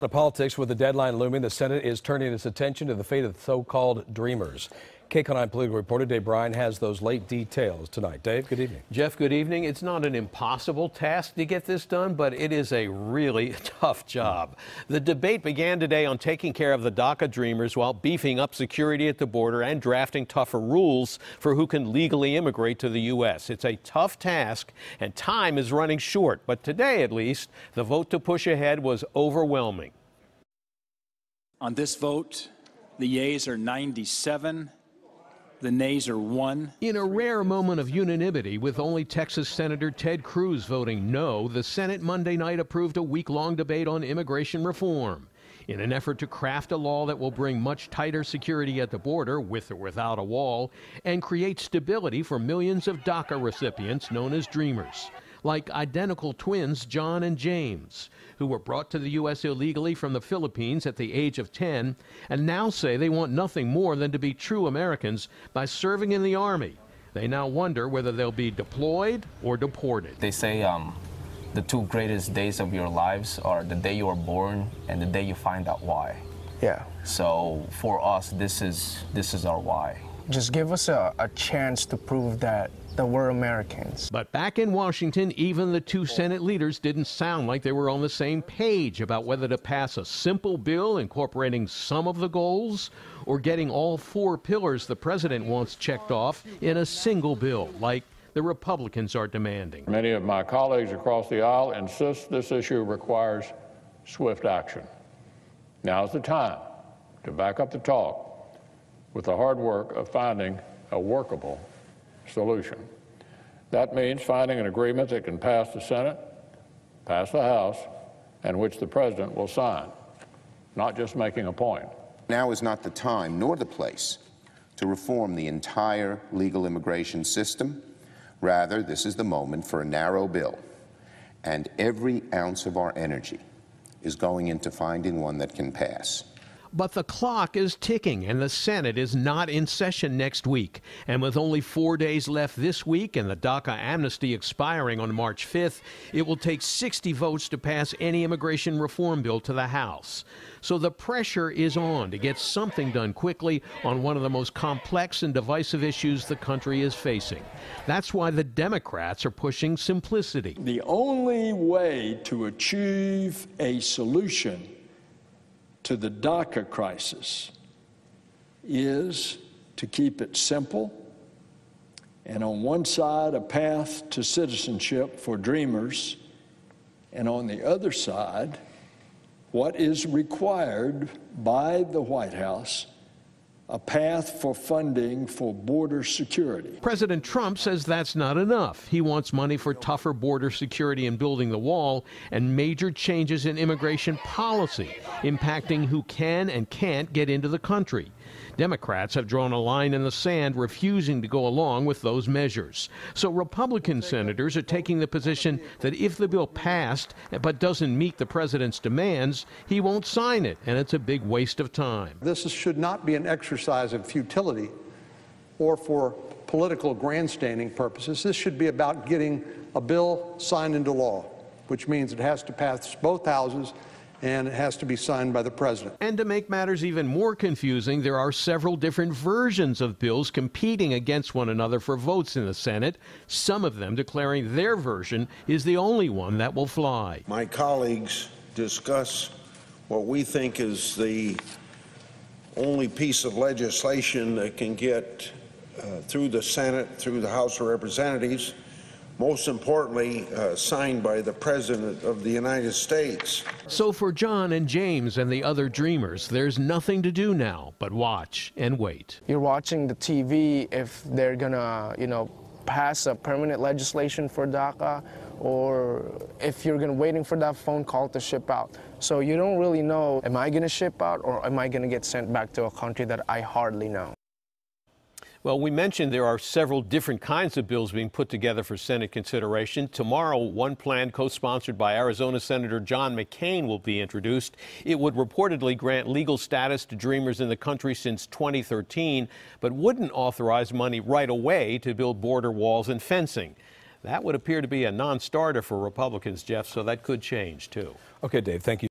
To politics, with the deadline looming, the Senate is turning its attention to the fate of the so-called Dreamers. KCON9 political reporter Dave Bryan has those late details tonight. Dave, good evening. Jeff, good evening. It's not an impossible task to get this done, but it is a really tough job. The debate began today on taking care of the DACA Dreamers while beefing up security at the border and drafting tougher rules for who can legally immigrate to the U.S. It's a tough task, and time is running short. But today, at least, the vote to push ahead was overwhelming. On this vote, the yeas are 97. The nays are 1. In a rare moment of unanimity, with only Texas Senator Ted Cruz voting no, the Senate Monday night approved a week-long debate on immigration reform. In an effort to craft a law that will bring much tighter security at the border, with or without a wall, and create stability for millions of DACA recipients known as Dreamers, like identical twins John and James, who were brought to the U.S. illegally from the Philippines at the age of 10, and now say they want nothing more than to be true Americans by serving in the Army. They now wonder whether they'll be deployed or deported. They say the two greatest days of your lives are the day you are born and the day you find out why. Yeah. So for us, this is our why. Just give us a chance to prove that we're Americans. But back in Washington, even the two Senate leaders didn't sound like they were on the same page about whether to pass a simple bill incorporating some of the goals or getting all 4 pillars the president wants checked off in a single bill, like the Republicans are demanding. Many of my colleagues across the aisle insist this issue requires swift action. Now's the time to back up the talk with the hard work of finding a workable solution. That means finding an agreement that can pass the Senate, pass the House, and which the President will sign, not just making a point. Now is not the time nor the place to reform the entire legal immigration system. Rather, this is the moment for a narrow bill, and every ounce of our energy is going into finding one that can pass. But the clock is ticking, and the Senate is not in session next week. And with only 4 days left this week and the DACA amnesty expiring on March 5th, it will take 60 votes to pass any immigration reform bill to the House. So the pressure is on to get something done quickly on one of the most complex and divisive issues the country is facing. That's why the Democrats are pushing simplicity. The only way to achieve a solution to the DACA crisis is to keep it simple, and on one side a path to citizenship for Dreamers, and on the other side what is required by the White House, a path for funding for border security. President Trump says that's not enough. He wants money for tougher border security and building the wall and major changes in immigration policy impacting who can and can't get into the country. Democrats have drawn a line in the sand, refusing to go along with those measures. So Republican senators are taking the position that if the bill passed but doesn't meet the president's demands, he won't sign it, and it's a big waste of time. This should not be an exercise of futility or for political grandstanding purposes. This should be about getting a bill signed into law, which means it has to pass both houses and it has to be signed by the president. And to make matters even more confusing, there are several different versions of bills competing against one another for votes in the Senate, some of them declaring their version is the only one that will fly. My colleagues discuss what we think is the only piece of legislation that can get through the Senate, through the House of Representatives, most importantly, signed by the President of the United States. So for John and James and the other Dreamers, there's nothing to do now but watch and wait. You're watching the TV if they're gonna, pass a permanent legislation for DACA, or if you're waiting for that phone call to ship out. So you don't really know, am I gonna ship out or am I gonna get sent back to a country that I hardly know? Well, we mentioned there are several different kinds of bills being put together for Senate consideration. Tomorrow, one plan co-sponsored by Arizona Senator John McCain will be introduced. It would reportedly grant legal status to Dreamers in the country since 2013, but wouldn't authorize money right away to build border walls and fencing. That would appear to be a non-starter for Republicans, Jeff, so that could change, too. Okay, Dave, thank you.